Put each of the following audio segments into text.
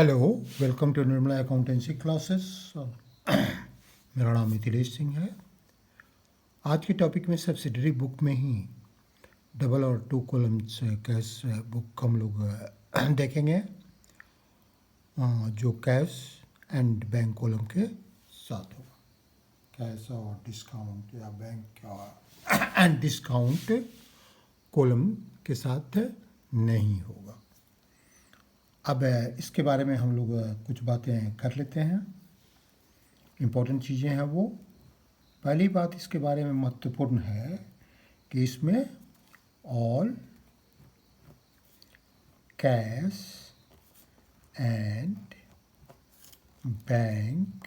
Hello, welcome to Nirmala accountancy classes. मेरा नाम मिथिलेश सिंह है। आज के टॉपिक में सब्सिडरी बुक में ही डबल और टू कॉलम्स कैश बुक हम लोग देखेंगे, जो कैश एंड बैंक कॉलम के साथ होगा। कैश और डिस्काउंट या बैंक एंड डिस्काउंट कॉलम के साथ नहीं होगा। अब इसके बारे में हम लोग कुछ बातें कर लेते हैं। इम्पोर्टेंट चीज़ें हैं वो। पहली बात इसके बारे में महत्वपूर्ण है कि इसमें all cash and bank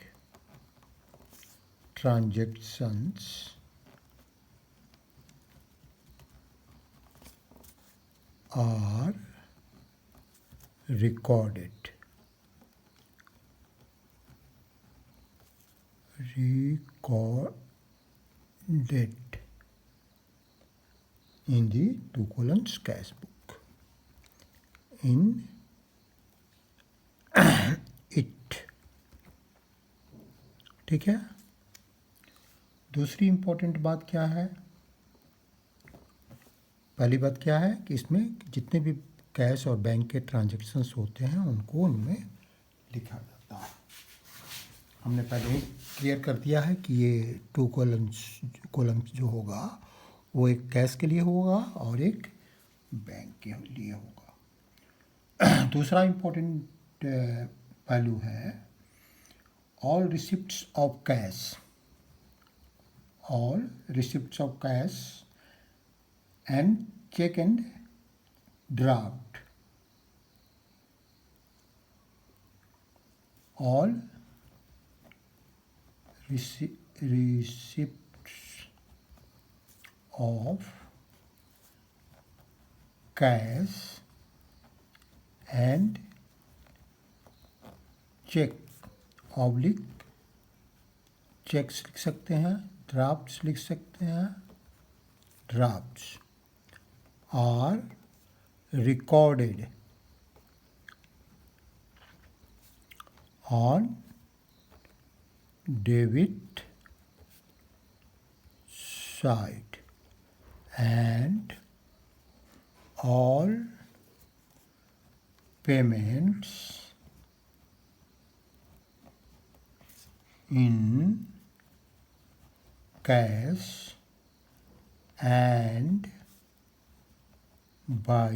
transactions are recorded in the two columns cash book in it। ठीक है। दूसरी इम्पोर्टेंट बात क्या है? पहली बात क्या है कि इसमें जितने भी कैश और बैंक के ट्रांजैक्शंस होते हैं उनको उनमें लिखा जाता है। हमने पहले ही क्लियर कर दिया है कि ये टू कॉलम्स जो होगा वो एक कैश के लिए होगा और एक बैंक के लिए होगा। दूसरा इम्पोर्टेंट पहलू है all receipts of cash and cheque and draft, all receipts of cash and check oblique cheques लिख सकते हैं, ड्राफ्ट्स लिख सकते हैं, drafts are recorded on debit side and all payments in cash and by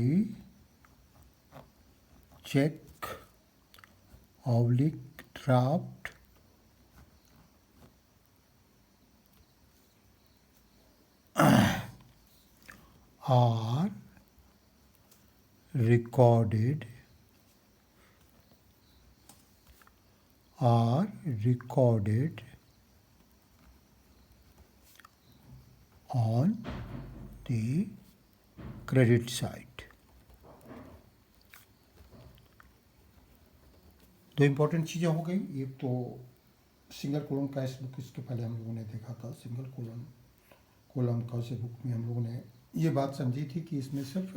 check oblique draft are recorded on the credit side। दो important चीज़ें हो गई। एक तो सिंगल कॉलम कैश बुक, इसके पहले हम लोगों ने देखा था। सिंगल कॉलम कैश बुक में हम लोगों ने ये बात समझी थी कि इसमें सिर्फ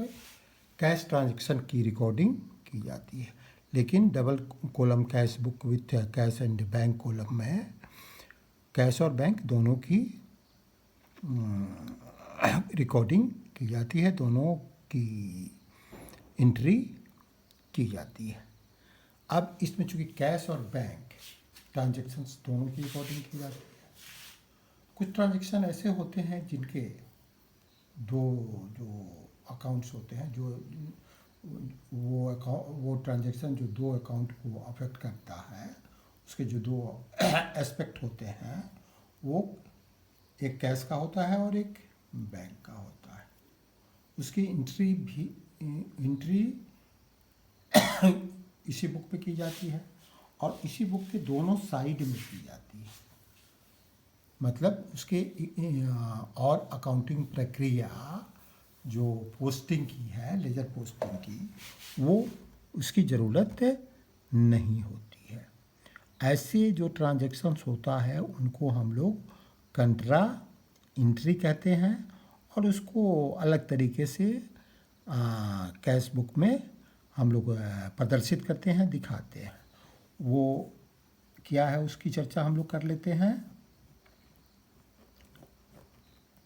कैश ट्रांजैक्शन की रिकॉर्डिंग की जाती है, लेकिन double column cash book with cash and bank column में कैश और बैंक दोनों की रिकॉर्डिंग की जाती है, दोनों की एंट्री की जाती है। अब इसमें चूँकि कैश और बैंक ट्रांजैक्शंस दोनों की रिकॉर्डिंग की जाती है। कुछ ट्रांजैक्शन ऐसे होते हैं जिनके दो जो अकाउंट्स होते हैं, जो वो ट्रांजैक्शन जो दो अकाउंट को अफेक्ट करता है, उसके जो दो एस्पेक्ट होते हैं वो एक कैश का होता है और एक बैंक का होता है। उसकी एंट्री इसी बुक पे की जाती है और इसी बुक के दोनों साइड में की जाती है। मतलब उसके और अकाउंटिंग प्रक्रिया जो पोस्टिंग की है, लेजर पोस्टिंग की, वो उसकी ज़रूरत नहीं होती है। ऐसे जो ट्रांजैक्शंस होता है उनको हम लोग कंट्रा एंट्री कहते हैं और उसको अलग तरीके से कैश बुक में हम लोग प्रदर्शित करते हैं, दिखाते हैं। वो क्या है उसकी चर्चा हम लोग कर लेते हैं।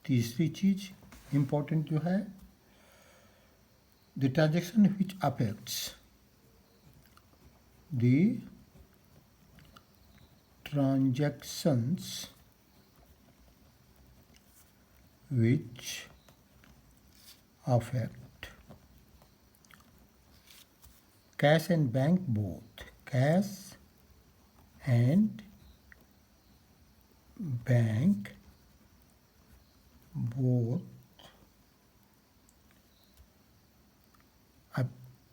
तीसरी चीज इम्पोर्टेंट जो है, the transaction which affects the transactions which affect cash and bank both. Cash and bank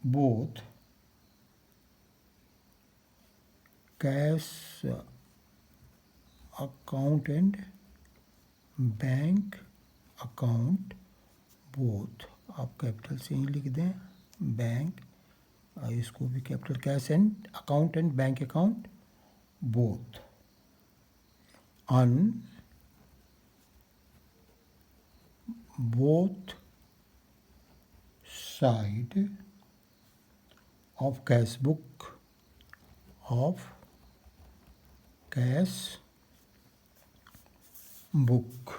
both cash account and bank account both, आप कैपिटल से ही लिख दें, बैंक, इसको भी capital, cash and account and bank account both on both side of cash book of cash book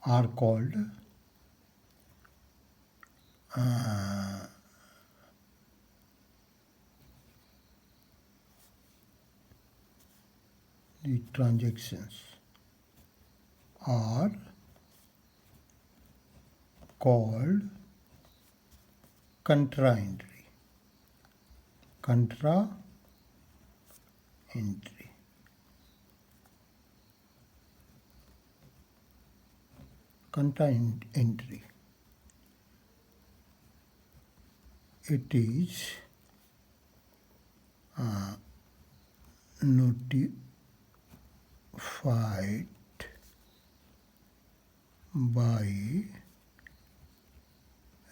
are called the transactions are called contra entry. Contra entry. Contra entry. It is notified by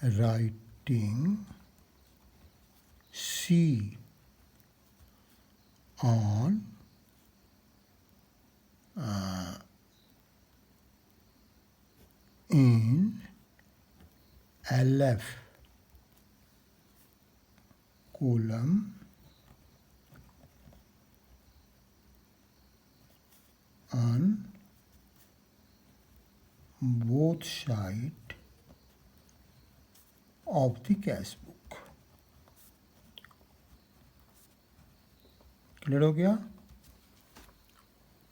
writing C on in LF column on both sides of the cash book. Clear हो गया?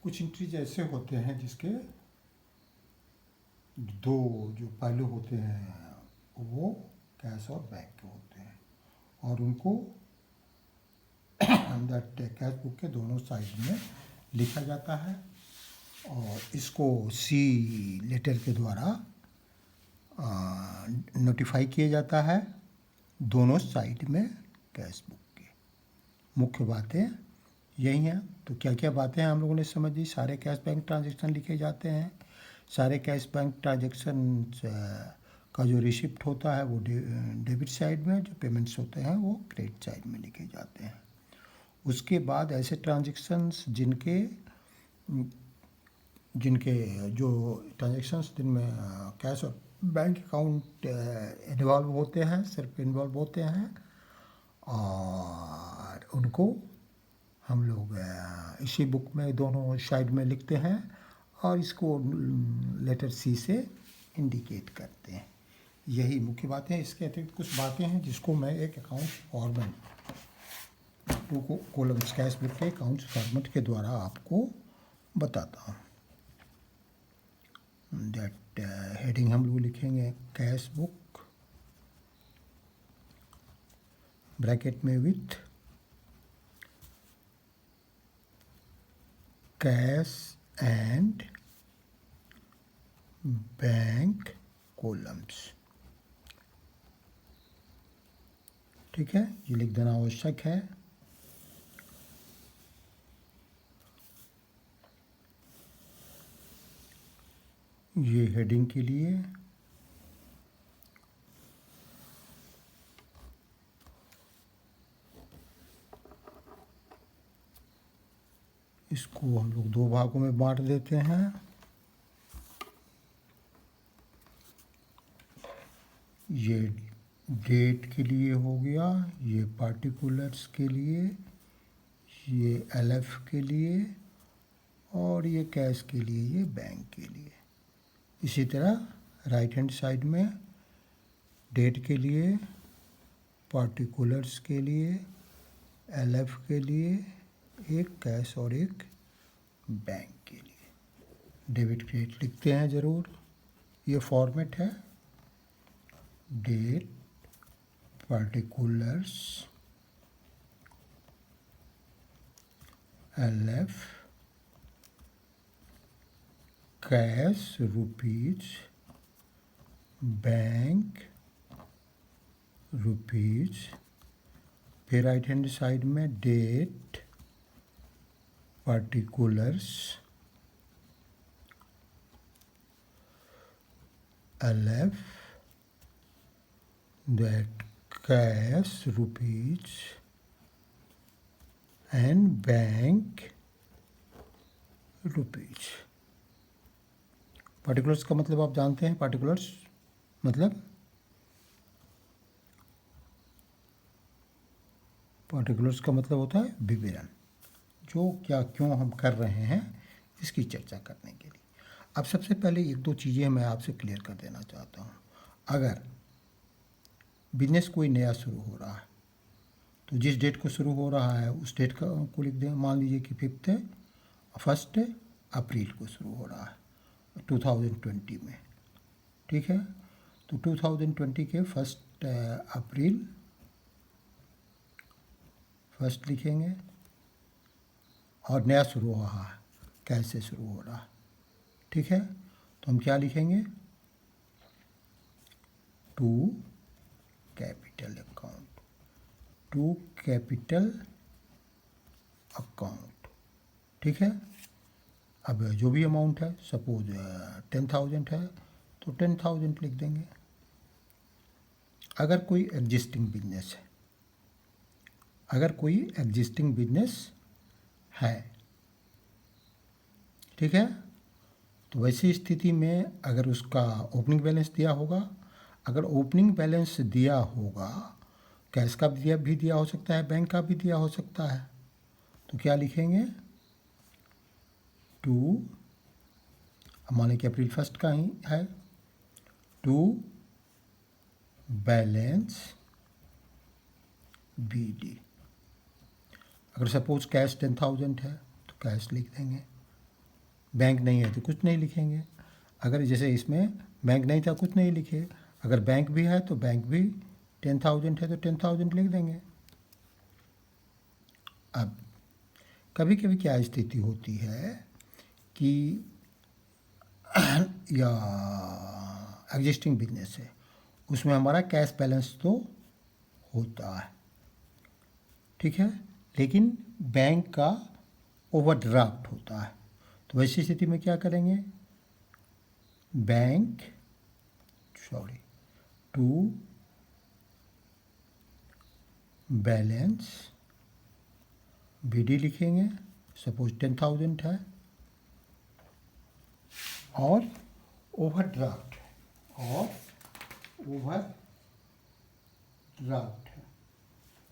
कुछ entries ऐसे होते हैं जिसके दो जो पहलू होते हैं वो कैश और बैंक के होते हैं, और उनको कैश बुक के दोनों साइड में लिखा जाता है, और इसको सी लेटर के द्वारा नोटिफाई किया जाता है दोनों साइड में कैश बुक के। मुख्य बातें यही हैं। तो क्या क्या बातें हैं हम लोगों ने समझ ली। सारे कैश बैंक ट्रांजेक्शन लिखे जाते हैं, सारे कैश बैंक ट्रांजेक्शन का जो रिसिप्ट होता है वो डेबिट साइड में, जो पेमेंट्स होते हैं वो क्रेडिट साइड में लिखे जाते हैं। उसके बाद ऐसे ट्रांजेक्शन्स जिनके जो ट्रांजेक्शन्स जिनमें कैश और बैंक अकाउंट इन्वॉल्व होते हैं, सिर्फ इन्वॉल्व होते हैं, और उनको हम लोग इसी बुक में दोनों साइड में लिखते हैं और इसको लेटर सी से इंडिकेट करते हैं। यही मुख्य बातें हैं। इसके अतिरिक्त कुछ बातें हैं जिसको मैं एक account format, 2 columns cash book के अकाउंट फॉर्मेट के द्वारा आपको बताता हूँ। दैट हेडिंग हम लोग लिखेंगे कैश बुक ब्रैकेट में with cash and bank columns. ठीक है, ये लिख देना आवश्यक है। ये हेडिंग के लिए इसको हम लोग 2 भागों में बांट देते हैं। डेट के लिए हो गया, ये पार्टिकुलर्स के लिए, ये एलएफ के लिए, और ये कैश के लिए, ये बैंक के लिए। इसी तरह राइट हैंड साइड में डेट के लिए, पार्टिकुलर्स के लिए, एलएफ के लिए, एक कैश और एक बैंक के लिए। डेबिट क्रेडिट लिखते हैं ज़रूर, ये फॉर्मेट है। Date, particulars, LF, cash rupees, bank rupees. फिर राइट हैंड साइड में date, particulars, LF, that cash rupees, and bank rupees। Particulars का मतलब आप जानते हैं, पार्टिकुलर्स मतलब पार्टिकुलर्स का मतलब होता है विवरण, जो क्या क्यों हम कर रहे हैं इसकी चर्चा करने के लिए। अब सबसे पहले एक दो चीज़ें मैं आपसे क्लियर कर देना चाहता हूँ। अगर बिजनेस कोई नया शुरू हो रहा है तो जिस डेट को शुरू हो रहा है उस डेट को लिख दें। मान लीजिए कि 1 अप्रैल को शुरू हो रहा है 2020 में, ठीक है। तो 2020 के 1 अप्रैल फर्स्ट लिखेंगे, और नया शुरू हो रहा है, कैसे शुरू हो रहा है, ठीक है। तो हम क्या लिखेंगे, to capital account, to capital account, ठीक है। अब जो भी अमाउंट है, सपोज 10,000 है तो 10,000 लिख देंगे। अगर कोई एग्जिस्टिंग बिजनेस है, अगर कोई एग्जिस्टिंग बिजनेस है, ठीक है, तो वैसी स्थिति में अगर उसका ओपनिंग बैलेंस दिया होगा, अगर ओपनिंग बैलेंस दिया होगा, कैश का भी दिया हो सकता है, बैंक का भी दिया हो सकता है, तो क्या लिखेंगे, टू, मान लीजिए अप्रैल 1 का ही है, टू बैलेंस BD। अगर सपोज कैश 10,000 है तो कैश लिख देंगे, बैंक नहीं है तो कुछ नहीं लिखेंगे। अगर जैसे इसमें बैंक नहीं था, कुछ नहीं लिखे। अगर बैंक भी है तो बैंक भी 10,000 है तो 10,000 लिख देंगे। अब कभी कभी क्या स्थिति होती है कि या एग्जिस्टिंग बिजनेस है, उसमें हमारा कैश बैलेंस तो होता है, ठीक है, लेकिन बैंक का ओवरड्राफ्ट होता है। तो वैसी स्थिति में क्या करेंगे, टू बैलेंस BD लिखेंगे, सपोज 10,000 है, और ओवरड्राफ्ट है,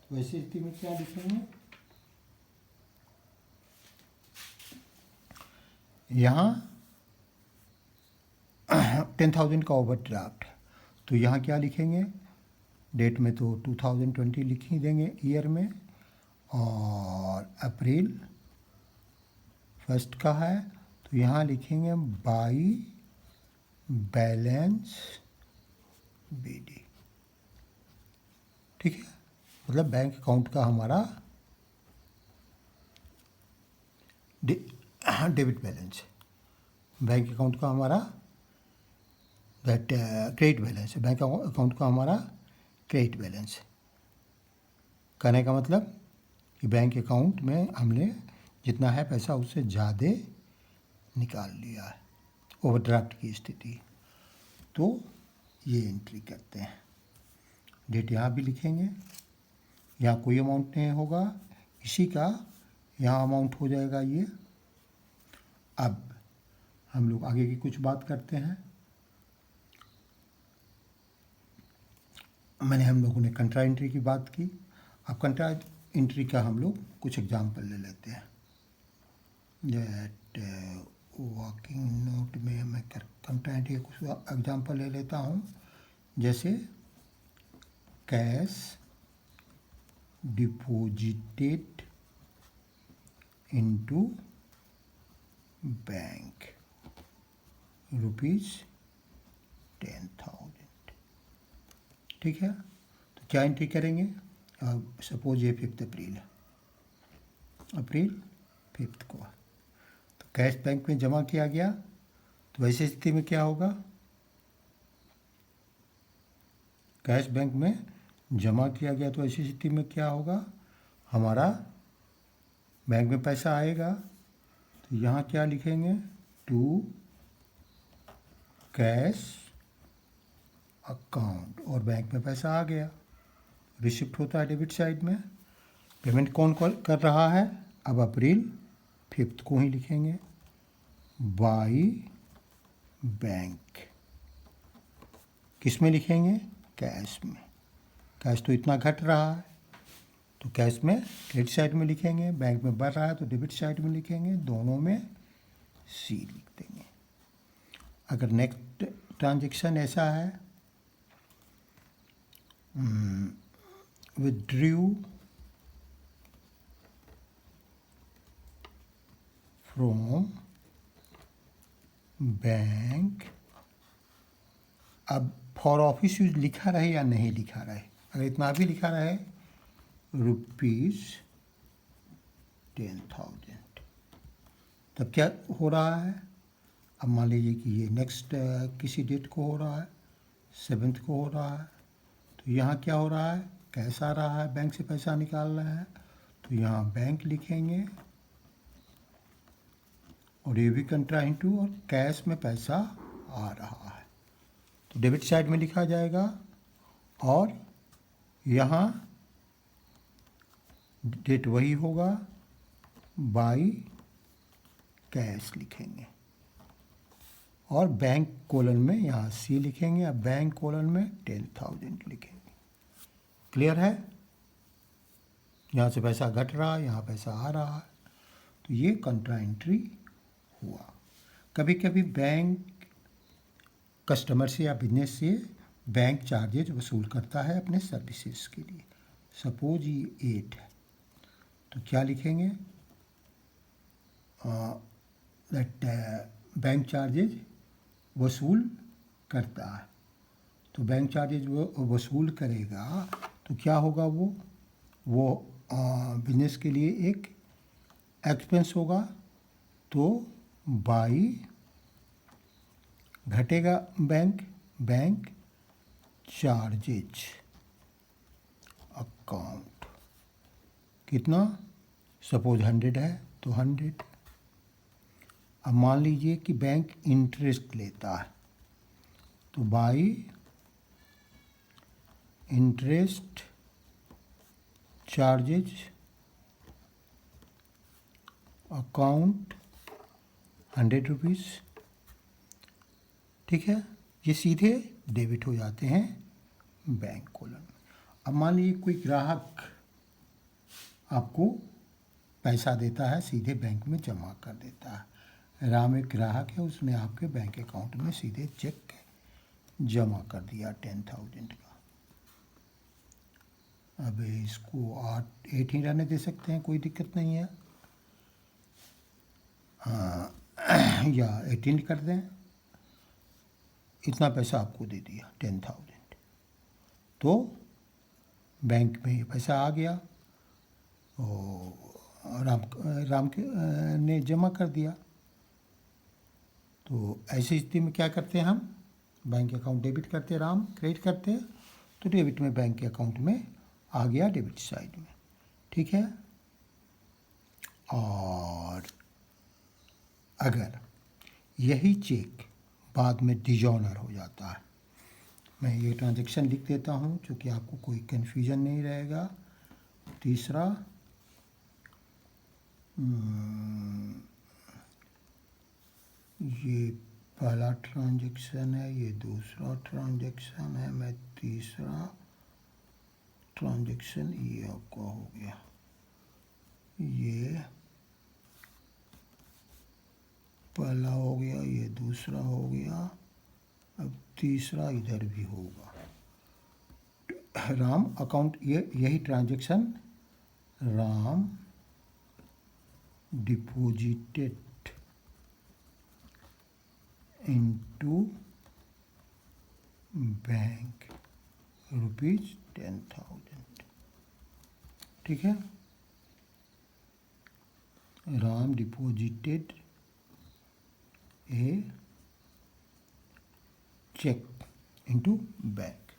तो वैसी स्थिति में क्या लिखेंगे, यहाँ 10,000 का ओवरड्राफ्ट है, तो यहाँ क्या लिखेंगे, डेट में तो 2020 लिख ही देंगे ईयर में, और अप्रैल 1 का है तो यहाँ लिखेंगे बाई बैलेंस BD, ठीक है। मतलब बैंक अकाउंट का हमारा डेबिट बैलेंस है, बैंक अकाउंट का हमारा क्रेडिट बैलेंस है, बैंक अकाउंट का हमारा क्रेडिट बैलेंस है। कहने का मतलब कि बैंक अकाउंट में हमने जितना है पैसा उससे ज़्यादा निकाल लिया है, ओवरड्राफ्ट की स्थिति, तो ये एंट्री करते हैं। डेट यहाँ भी लिखेंगे, यहाँ कोई अमाउंट नहीं होगा, इसी का यहाँ अमाउंट हो जाएगा ये। अब हम लोग आगे की कुछ बात करते हैं। मैंने हम लोगों ने कंट्रा एंट्री की बात की। अब कंट्रा एंट्री का हम लोग कुछ एग्जाम्पल ले लेते हैं। दैट वर्किंग नोट में मैं कंट्रा एंट्री का कुछ एग्जाम्पल ले लेता हूँ, जैसे कैश डिपॉजिटेड इनटू बैंक ₹10,000। ठीक है, तो क्या एंट्री करेंगे? सपोज ये 5 अप्रैल है, अप्रैल 5 को, तो कैश बैंक में जमा किया गया। तो वैसी स्थिति में क्या होगा? कैश बैंक में जमा किया गया तो ऐसी स्थिति में क्या होगा? हमारा बैंक में पैसा आएगा, तो यहाँ क्या लिखेंगे? टू कैश अकाउंट, और बैंक में पैसा आ गया, रिसिप्ट होता है डेबिट साइड में। पेमेंट कौन कर रहा है? अब अप्रैल 5 को ही लिखेंगे, बाई बैंक। किस में लिखेंगे? कैश में। कैश तो इतना घट रहा है, तो कैश में क्रेडिट साइड में लिखेंगे, बैंक में बढ़ रहा है तो डेबिट साइड में लिखेंगे, दोनों में सी लिख देंगे। अगर नेक्स्ट ट्रांजेक्शन ऐसा है, विथड्रू फ्रॉम बैंक, अब फॉर ऑफिस यूज लिखा रहे या नहीं लिखा रहे, अगर इतना भी लिखा रहे ₹10,000, तब क्या हो रहा है? अब मान लीजिए कि ये नेक्स्ट किसी डेट को हो रहा है, 7 को हो रहा है, तो यहाँ क्या हो रहा है? कैश आ रहा है, बैंक से पैसा निकाल रहा है, तो यहाँ बैंक लिखेंगे, और ये भी कंट्रा इनटू, और कैश में पैसा आ रहा है तो डेबिट साइड में लिखा जाएगा, और यहाँ डेट वही होगा, बाई कैश लिखेंगे, और बैंक कोलन में यहाँ सी लिखेंगे, अब बैंक कोलन में 10,000 लिखेंगे। क्लियर है? यहाँ से पैसा घट रहा है, यहाँ पैसा आ रहा है, तो ये कंट्रा एंट्री हुआ। कभी कभी बैंक कस्टमर से या बिजनेस से बैंक चार्जेज वसूल करता है अपने सर्विसेज के लिए। सपोज ये 8 है, तो क्या लिखेंगे? दैट बैंक चार्जेज वसूल करता है, तो बैंक चार्जेज वो वसूल करेगा, तो क्या होगा? वो बिजनेस के लिए एक एक्सपेंस होगा, तो बाई घटेगा बैंक चार्जेज अकाउंट, कितना? सपोज 100 है तो 100। अब मान लीजिए कि बैंक इंटरेस्ट लेता है, तो बाई इंटरेस्ट चार्जेज अकाउंट ₹100। ठीक है, ये सीधे डेबिट हो जाते हैं बैंक कोलन में। अब मान लीजिए कोई ग्राहक आपको पैसा देता है, सीधे बैंक में जमा कर देता है। राम एक ग्राहक है, उसने आपके बैंक अकाउंट में सीधे चेक जमा कर दिया 10,000 का। अब इसको 8 ही रहने दे सकते हैं, कोई दिक्कत नहीं है, या 18 कर दें। इतना पैसा आपको दे दिया 10,000, तो बैंक में ये पैसा आ गया, और राम ने जमा कर दिया। तो ऐसी स्थिति में क्या करते हैं हम? बैंक अकाउंट डेबिट करते हैं, राम क्रेडिट करते हैं, तो डेबिट में बैंक के अकाउंट में आ गया डेबिट साइड में। ठीक है, और अगर यही चेक बाद में डिजॉनर हो जाता है, मैं ये ट्रांजैक्शन लिख देता हूँ क्योंकि आपको कोई कन्फ्यूजन नहीं रहेगा। तीसरा, ये पहला ट्रांजैक्शन है, ये दूसरा ट्रांजैक्शन है, मैं तीसरा ट्रांजैक्शन ये आपका हो गया, ये पहला हो गया, ये दूसरा हो गया, अब तीसरा इधर भी होगा। राम अकाउंट, ये यही transaction Ram deposited into bank ₹10,000, ठीक है। राम डिपॉजिटेड ए चेक इनटू बैंक।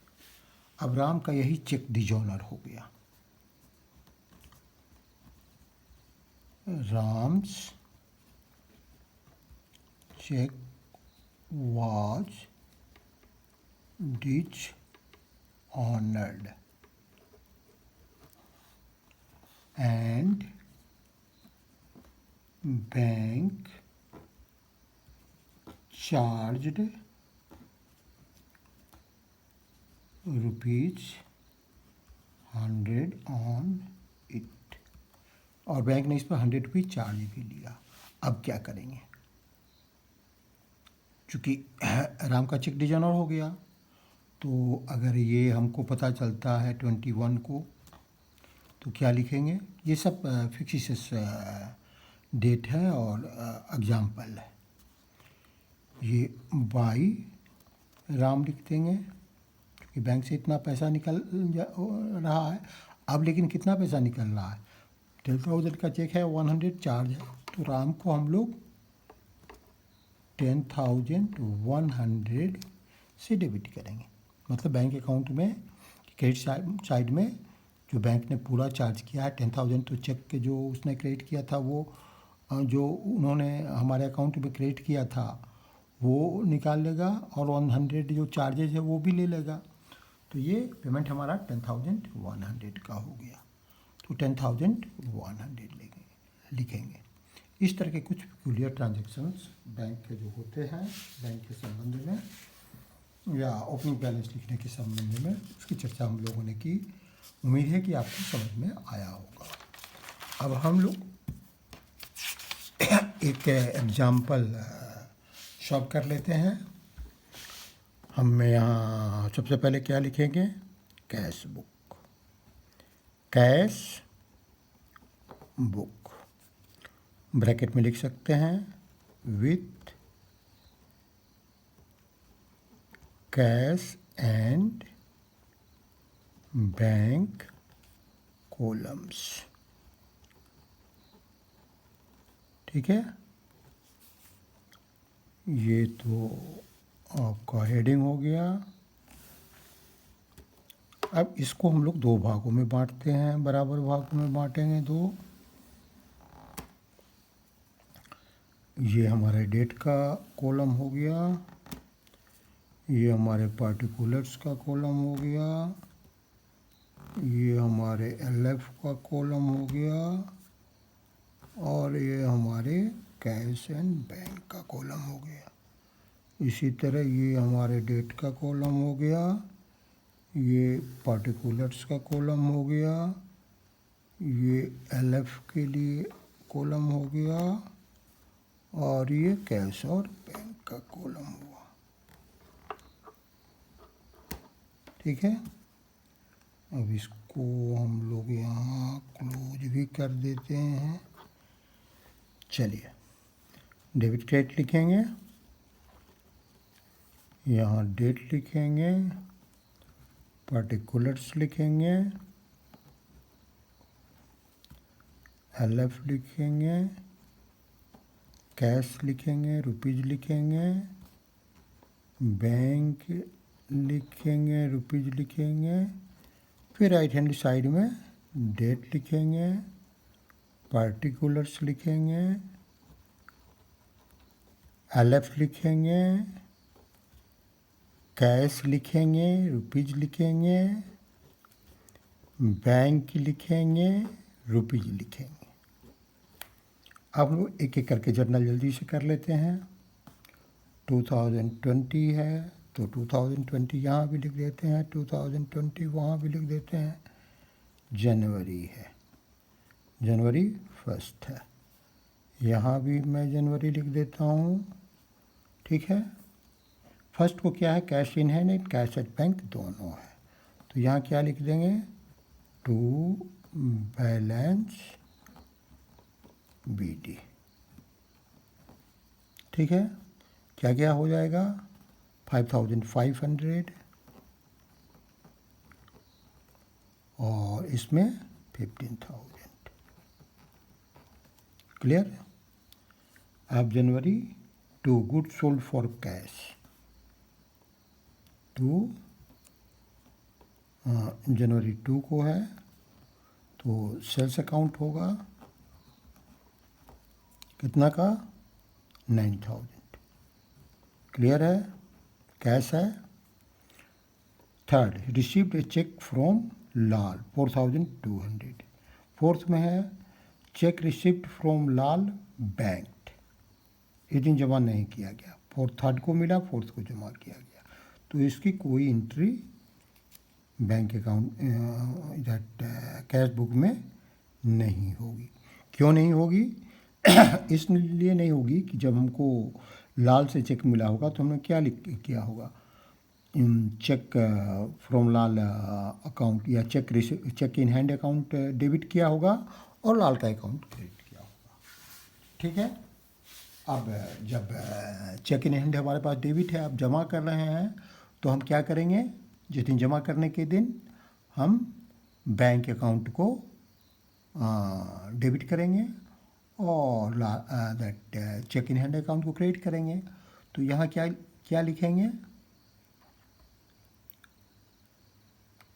अब राम का यही चेक डिजोनर हो गया। Ram's check was dishonored and bank charged ₹100 on it, और बैंक ने इस पर ₹100 चार्ज भी लिया। अब क्या करेंगे, चूँकि राम का चेक डिजोनर हो गया, तो अगर ये हमको पता चलता है 21 को, तो क्या लिखेंगे, ये सब फिक्सिस डेट है और एग्जाम्पल है। ये बाई राम लिख देंगे, क्योंकि बैंक से इतना पैसा निकल रहा है। अब लेकिन कितना पैसा निकल रहा है, 10,000 का चेक है, 100 चार्ज है, तो राम को हम लोग 10,100 से डेबिट करेंगे। मतलब बैंक अकाउंट में क्रेडिट साइड में जो बैंक ने पूरा चार्ज किया है 10,000, तो चेक के जो उसने क्रेडिट किया था, वो जो उन्होंने हमारे अकाउंट में क्रेडिट किया था वो निकाल लेगा, और 100 जो चार्जेज है वो भी ले लेगा। तो ये पेमेंट हमारा 10,100 का हो गया, तो 10,100 लिखेंगे। इस तरह के कुछ पेक्यूलियर ट्रांजैक्शंस बैंक के जो होते हैं, बैंक के संबंध में या ओपनिंग बैलेंस लिखने के संबंध में, उसकी चर्चा हम लोगों ने की। उम्मीद है कि आपको समझ में आया होगा। अब हम लोग एक एग्जाम्पल सॉल्व कर लेते हैं। हम यहाँ सबसे पहले क्या लिखेंगे, cash book, cash book bracket में लिख सकते हैं with cash and bank columns, ठीक है। ये तो आपका हेडिंग हो गया। अब इसको हम लोग दो भागों में बांटते हैं, बराबर भागों में बांटेंगे दो। ये हमारे डेट का कॉलम हो गया, ये हमारे पार्टिकुलर्स का कॉलम हो गया, ये हमारे एलएफ का कॉलम हो गया, और ये हमारे कैश एंड बैंक का कॉलम हो गया। इसी तरह ये हमारे डेट का कॉलम हो गया, ये पार्टिकुलर्स का कॉलम हो गया, ये एलएफ के लिए कॉलम हो गया, और ये कैश और बैंक का कॉलम हुआ, ठीक है। अब इसको हम लोग यहाँ क्लोज भी कर देते हैं। चलिए, डेबिट क्रेडिट लिखेंगे, यहाँ डेट लिखेंगे, पार्टिकुलर्स लिखेंगे, एलएफ लिखेंगे, कैश लिखेंगे, रुपीज़ लिखेंगे, बैंक लिखेंगे, रुपीज़ लिखेंगे, फिर राइट हैंड साइड में डेट लिखेंगे, पार्टिकुलर्स लिखेंगे, एलएफ लिखेंगे, कैश लिखेंगे, रुपीज़ लिखेंगे, बैंक लिखेंगे, रुपीज़ लिखेंगे। अब लोग एक एक करके जर्नल जल्दी से कर लेते हैं। 2020 है तो 2020 यहाँ भी लिख देते हैं, 2020 वहाँ भी लिख देते हैं, जनवरी है, जनवरी 1 है। यहाँ भी मैं जनवरी लिख देता हूँ, ठीक है। फर्स्ट को क्या है, cash in hand and cash at bank दोनों है। तो यहाँ क्या लिख देंगे, टू बैलेंस BD, ठीक है। क्या क्या हो जाएगा, 5500 और इसमें 15000। क्लियर। अब जनवरी 2 गुड सोल्ड फॉर कैश, जनवरी 2 को है तो सेल्स अकाउंट होगा कितना का, 9000। क्लियर है, कैश है। Third, received a cheque from Lal 4200। Fourth में है cheque receipt from Lal bank, इस दिन जमा नहीं किया गया। थर्ड को मिला, फोर्थ को जमा किया गया, तो इसकी कोई entry bank account that cash book में नहीं होगी। क्यों नहीं होगी? इसलिए नहीं होगी कि जब हमको लाल से चेक मिला होगा तो हमने क्या लिख किया होगा, चेक फ्रॉम लाल अकाउंट या cheque in hand account debit किया होगा और लाल का अकाउंट क्रेडिट किया होगा, ठीक है। अब जब चेक इन हैंड हमारे पास डेबिट है, अब जमा कर रहे हैं, तो हम क्या करेंगे, जिस दिन जमा करने के दिन हम बैंक अकाउंट को डेबिट करेंगे और that cheque in hand account को क्रेडिट करेंगे। तो यहाँ क्या क्या लिखेंगे,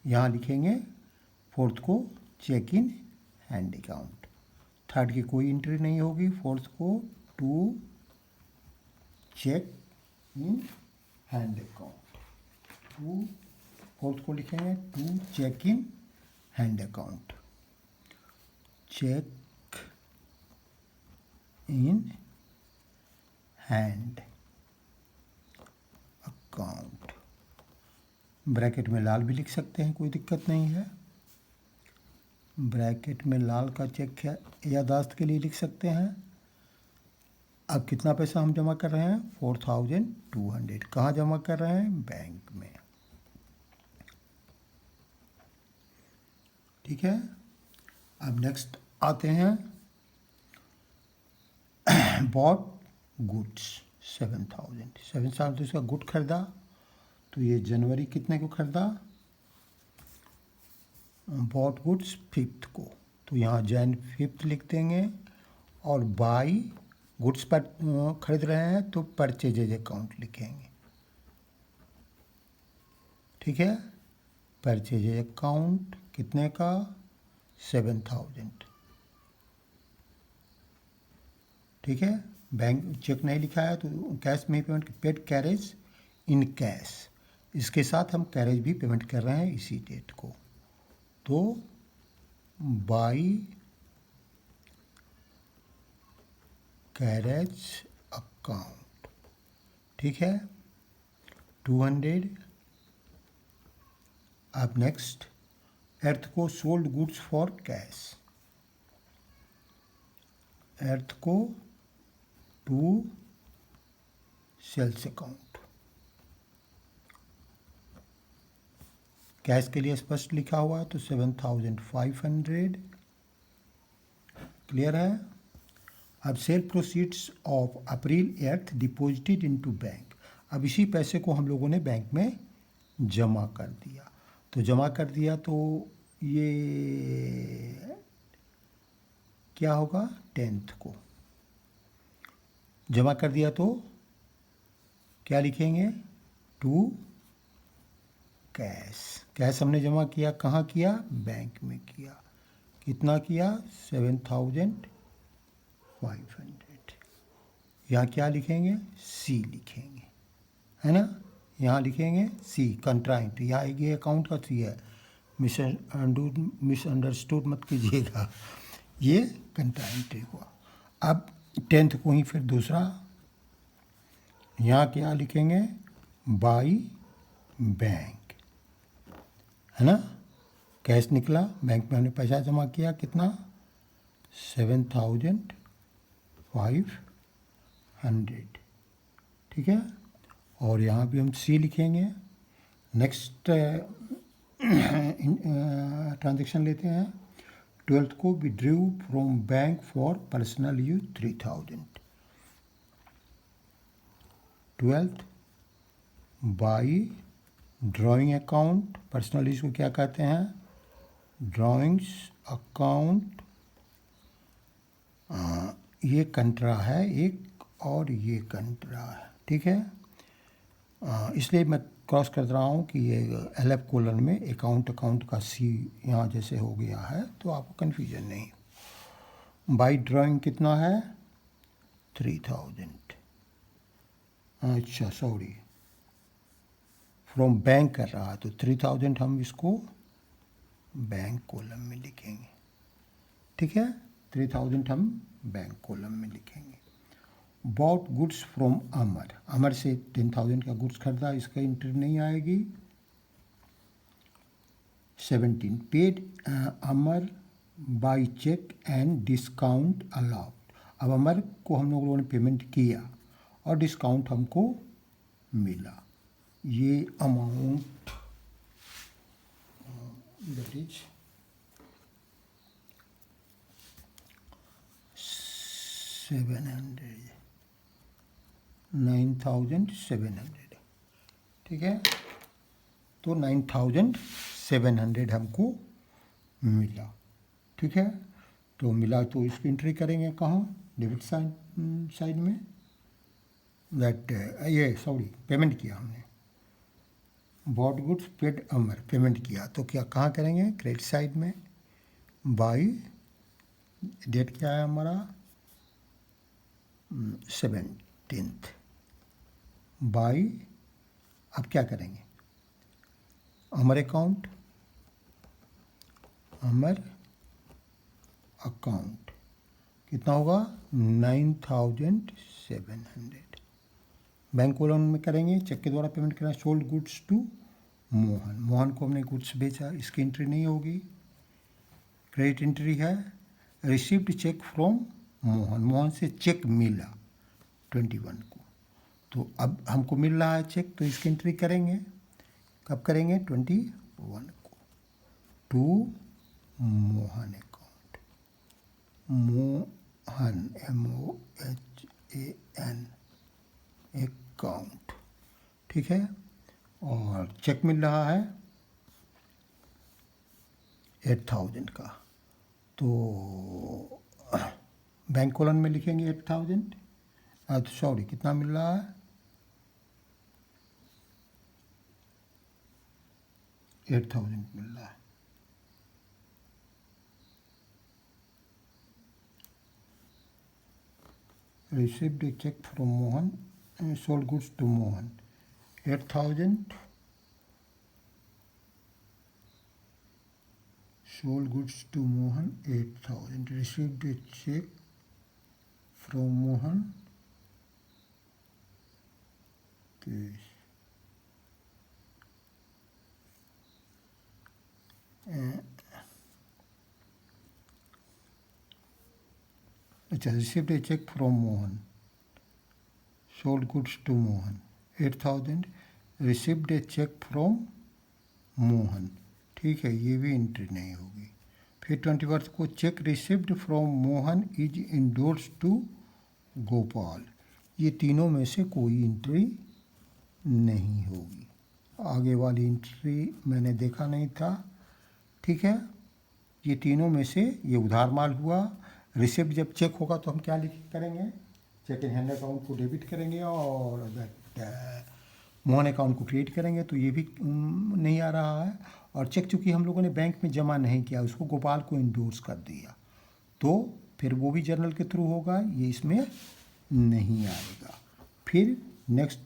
यहाँ लिखेंगे फोर्थ को cheque in hand account, third की कोई एंट्री नहीं होगी, फोर्थ को to cheque in hand account, to fourth को लिखेंगे to cheque in hand account, cheque in hand account. Bracket में लाल भी लिख सकते हैं, कोई दिक्कत नहीं है। ब्रैकेट में लाल का चेक है, यादाश्त के लिए लिख सकते हैं। अब कितना पैसा हम जमा कर रहे हैं, 4200। कहाँ जमा कर रहे हैं, बैंक में, ठीक है। अब नेक्स्ट आते हैं, बॉट गुड्स 7000 इसका गुड खरीदा, तो ये जनवरी कितने को खरीदा, बॉट गुड्स 5th को, तो यहाँ जैन 5th लिख देंगे। और बाई गुड्स पर खरीद रहे हैं तो परचेजेज अकाउंट लिखेंगे, ठीक है। परचेजेज अकाउंट कितने का, 7000, ठीक है। बैंक चेक नहीं लिखा है तो कैश में ही payment, paid carriage in cash, इसके साथ हम कैरेज भी पेमेंट कर रहे हैं इसी डेट को, तो बाई कैरेज अकाउंट, ठीक है, 200। अब नेक्स्ट, अर्थ को सोल्ड गुड्स फॉर कैश, अर्थ को टू सेल्स अकाउंट, कैश के लिए स्पष्ट लिखा हुआ है तो 7500। क्लियर है। अब sale proceeds of April 8 deposited into bank, अब इसी पैसे को हम लोगों ने बैंक में जमा कर दिया, तो जमा कर दिया तो ये क्या होगा, 10th को जमा कर दिया, तो क्या लिखेंगे, टू कैश, कैश हमने जमा किया, कहाँ किया, बैंक में किया, कितना किया, 7500। यहाँ क्या लिखेंगे, सी लिखेंगे, है ना, यहाँ लिखेंगे सी कंट्राइंट, यहाँ ये अकाउंट का सी है, मिसअंडरस्टूड मत कीजिएगा, ये कंट्राइंट हुआ। अब 10th को ही फिर दूसरा, यहाँ क्या लिखेंगे, बाई बैंक, है ना, कैश निकला, बैंक में हमने पैसा जमा किया, कितना 7,500, ठीक है। और यहाँ भी हम सी लिखेंगे। नेक्स्ट ट्रांजेक्शन लेते हैं। 12th को withdrew from bank for personal use 3,000। 12th by drawing account, personal use को क्या कहते हैं, ड्राइंग्स अकाउंट। ये कंट्रा है एक और ये कंट्रा है, ठीक है। इसलिए मैं क्रॉस कर रहा हूँ कि ये LF कोलन में अकाउंट का सी यहाँ जैसे हो गया है, तो आपको कन्फ्यूजन नहीं। बाई ड्राइंग कितना है 3,000। अच्छा सॉरी, फ्रॉम बैंक कर रहा है तो 3,000 हम इसको बैंक कॉलम में लिखेंगे, ठीक है। 3,000 हम बैंक कॉलम में लिखेंगे। बॉट गुड्स फ्रॉम अमर, अमर से 10,000 का गुड्स खरीदा, इसका एंट्री नहीं आएगी। 17 paid Amar by cheque and discount allowed. अब अमर को हम लोगों ने पेमेंट किया और डिस्काउंट हमको मिला। ये अमाउंट दैट इज 9,700, ठीक है। तो 9,700 हमको मिला, ठीक है। तो मिला तो इसकी एंट्री करेंगे कहाँ, डेबिट साइड में। दैट ये सॉरी पेमेंट किया हमने, बॉट गुड्स पेड अमर, पेमेंट किया तो क्या कहाँ करेंगे, क्रेडिट साइड में। बाई डेट क्या है हमारा 17th। बाई अब क्या करेंगे, अमर अकाउंट, अमर अकाउंट कितना होगा 9,700। बैंक कॉलम में करेंगे, चेक के द्वारा पेमेंट करना। Sold goods to Mohan, Mohan को हमने गुड्स बेचा, इसकी एंट्री नहीं होगी। क्रेडिट एंट्री है, received cheque from Mohan, Mohan से चेक मिला 21 को, तो अब हमको मिल रहा है चेक, तो इसकी एंट्री करेंगे। कब करेंगे 21 को। To Mohan account, Mohan MOHAN account, ठीक है। और चेक मिल रहा है 8,000 का, तो बैंक कॉलम में लिखेंगे 8,000। सॉरी कितना मिल रहा है 8,000 मिल रहा है। Received a cheque from Mohan, sold goods to Mohan 8,000, sold goods to Mohan 8,000, received a check from Mohan this अच्छा, received a check from Mohan, sold goods to Mohan 8,000, received a check from Mohan, ठीक है, ये भी entry नहीं होगी। फिर 21 को cheque received from Mohan is endorse to Gopal, ये तीनों में से कोई एंट्री नहीं होगी। आगे वाली एंट्री मैंने देखा नहीं था, ठीक है। ये तीनों में से ये उधार माल हुआ। रिसिप्ट जब चेक होगा तो हम क्या करेंगे, चेक इन हैंड अकाउंट को डेबिट करेंगे और मोहन अकाउंट को क्रिएट करेंगे, तो ये भी नहीं आ रहा है। और चेक चूँकि हम लोगों ने बैंक में जमा नहीं किया, उसको गोपाल को इंडोर्स कर दिया, तो फिर वो भी जर्नल के थ्रू होगा, ये इसमें नहीं आएगा। फिर नेक्स्ट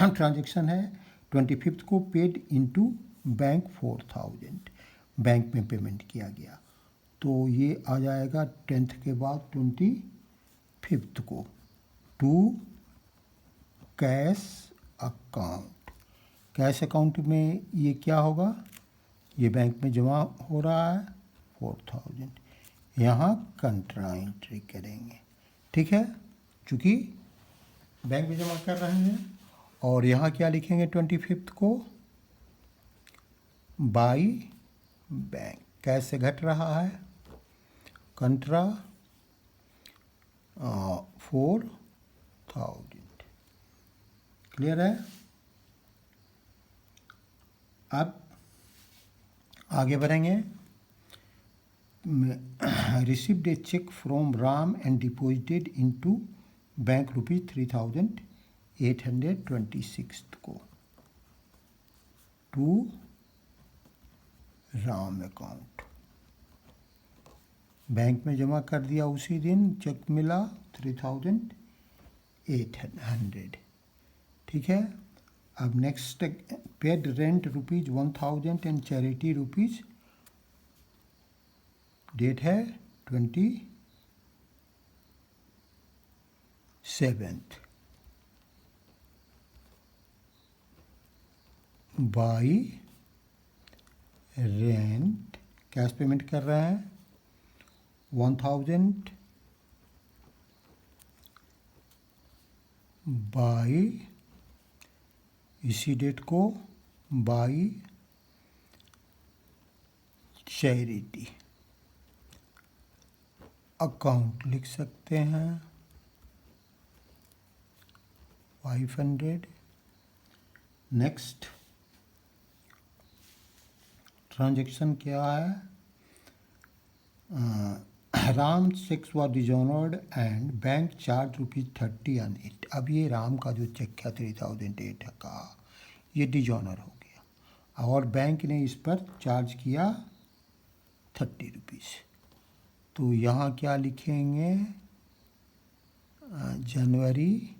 ट्रांजेक्शन है 25 को पेड इनटू बैंक 4,000, बैंक में पेमेंट किया गया, तो ये आ जाएगा 10th के बाद 25 को to cash account. Cash account में ये क्या होगा ये बैंक में जमा हो रहा है 4000, यहाँ कंट्रा एंट्री करेंगे, ठीक है, चूँकि बैंक में जमा कर रहे हैं। और यहाँ क्या लिखेंगे 25 को, बाई बैंक, कैसे घट रहा है, कंट्रा 4000, क्लियर है। अब आगे बढ़ेंगे। Received a cheque from Ram and deposited into bank ₹3,826 को टू राम अकाउंट, बैंक में जमा कर दिया उसी दिन, चेक मिला 3,800, ठीक है। अब next, paid rent ₹1,000 and charity rupees, date है 27th, by rent, cash payment कर रहे हैं 1000 बाई, इसी डेट को बाई चैरिटी, अकाउंट लिख सकते हैं 500। नेक्स्ट ट्रांजैक्शन क्या है, Ram cheques was dishonoured and bank charge ₹30 on it. अब ये राम का जो चेक है 3008 का, ये डिजॉनर हो गया और बैंक ने इस पर चार्ज किया ₹30। तो यहाँ क्या लिखेंगे, जनवरी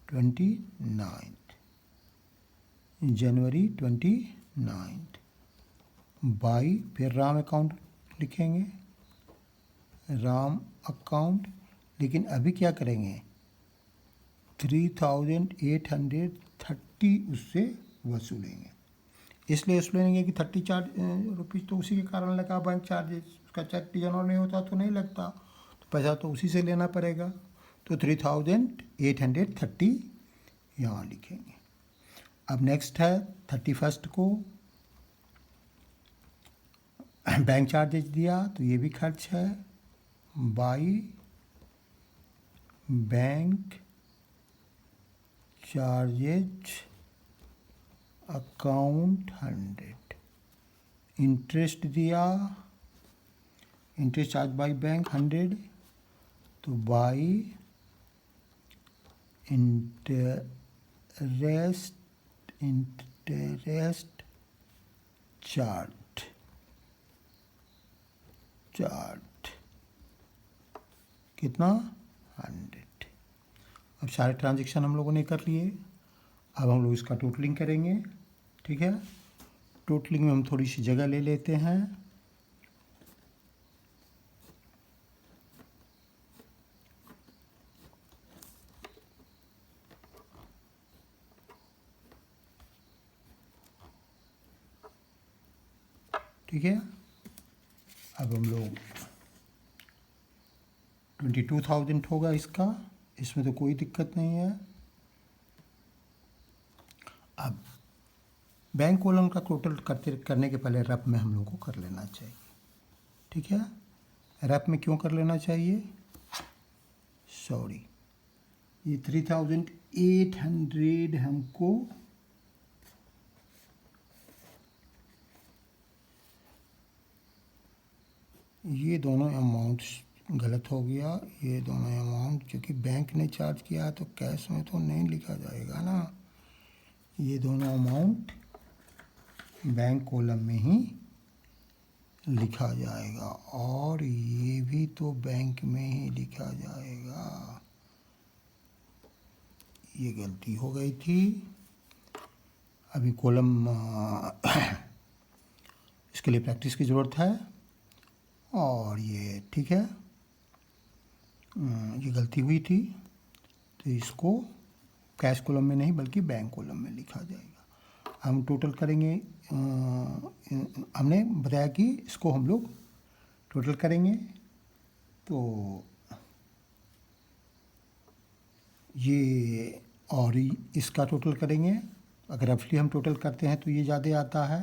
29 बाई, फिर राम अकाउंट लिखेंगे, राम अकाउंट, लेकिन अभी क्या करेंगे 3,830 उससे वसूलेंगे। इसलिए वसूलेंगे कि 30 रुपीज़ तो उसी के कारण लगा, बैंक चार्जेस, उसका चेक डिजॉनर नहीं होता तो नहीं लगता, तो पैसा तो उसी से लेना पड़ेगा। तो 3,830 यहाँ लिखेंगे। अब नेक्स्ट है 31 को बैंक चार्जेज दिया, तो ये भी खर्च है, by bank charges account 100, interest दिया, इंटरेस्ट चार्ज बाई बैंक 100, तो बाई इंटरेस्ट चार्ज कितना 100। अब सारे ट्रांजेक्शन हम लोगों ने कर लिए। अब हम लोग इसका टोटलिंग करेंगे, ठीक है। टोटलिंग में हम थोड़ी सी जगह ले लेते हैं। ठीक है, अब हम लोग 22,000 होगा इसका, इसमें तो कोई दिक्कत नहीं है। अब बैंक कॉलम का टोटल करने के पहले रफ में हम लोग को कर लेना चाहिए, ठीक है। रफ में क्यों कर लेना चाहिए, सॉरी, ये 3,800 हमको ये दोनों अमाउंट्स गलत हो गया, ये दोनों अमाउंट क्योंकि बैंक ने चार्ज किया है तो कैश में तो नहीं लिखा जाएगा ना, ये दोनों अमाउंट बैंक कॉलम में ही लिखा जाएगा और ये भी तो बैंक में ही लिखा जाएगा। ये गलती हो गई थी, अभी कॉलम इसके लिए प्रैक्टिस की ज़रूरत है। और ये ठीक है, ये गलती हुई थी, तो इसको कैश कॉलम में नहीं बल्कि बैंक कॉलम में लिखा जाएगा। हम टोटल करेंगे, हमने बताया कि इसको हम लोग टोटल करेंगे, तो ये और इसका टोटल करेंगे। अगर रफली हम टोटल करते हैं तो ये ज़्यादा आता है,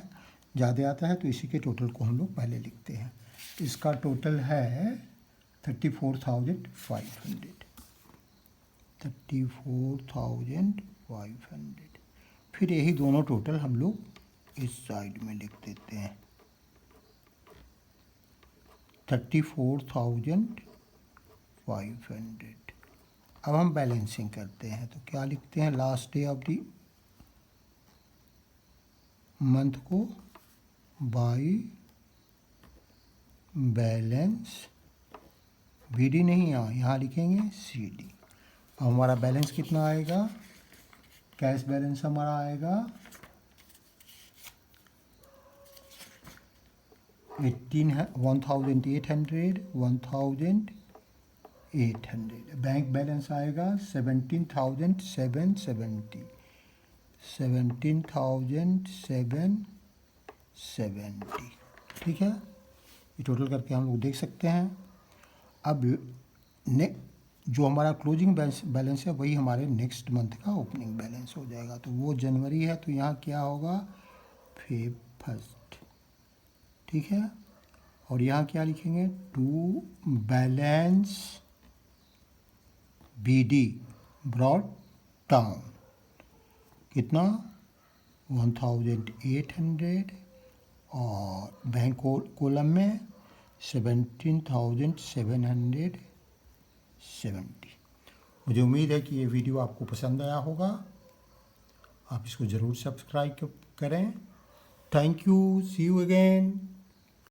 तो इसी के टोटल को हम लोग पहले लिखते हैं। इसका टोटल है 34,500, 34,500। फिर यही दोनों टोटल हम लोग इस साइड में लिख देते हैं, 34,500। अब हम बैलेंसिंग करते हैं, तो क्या लिखते हैं, last day of the month को बाई बैलेंस, BD नहीं, यहाँ लिखेंगे CD। अब हमारा बैलेंस कितना आएगा, कैश बैलेंस हमारा आएगा 1,800। बैंक बैलेंस आएगा 17,770, 17,770। ठीक है, ये टोटल करके हम लोग देख सकते हैं। अब जो हमारा क्लोजिंग बैलेंस है वही हमारे नेक्स्ट मंथ का ओपनिंग बैलेंस हो जाएगा। तो वो जनवरी है, तो यहाँ क्या होगा, Feb 1st। ठीक है, और यहाँ क्या लिखेंगे, to balance BD brought down, कितना 1,800, और बैंक कॉलम में 17,770। मुझे उम्मीद है कि ये वीडियो आपको पसंद आया होगा, आप इसको ज़रूर सब्सक्राइब करें। Thank you, see you again.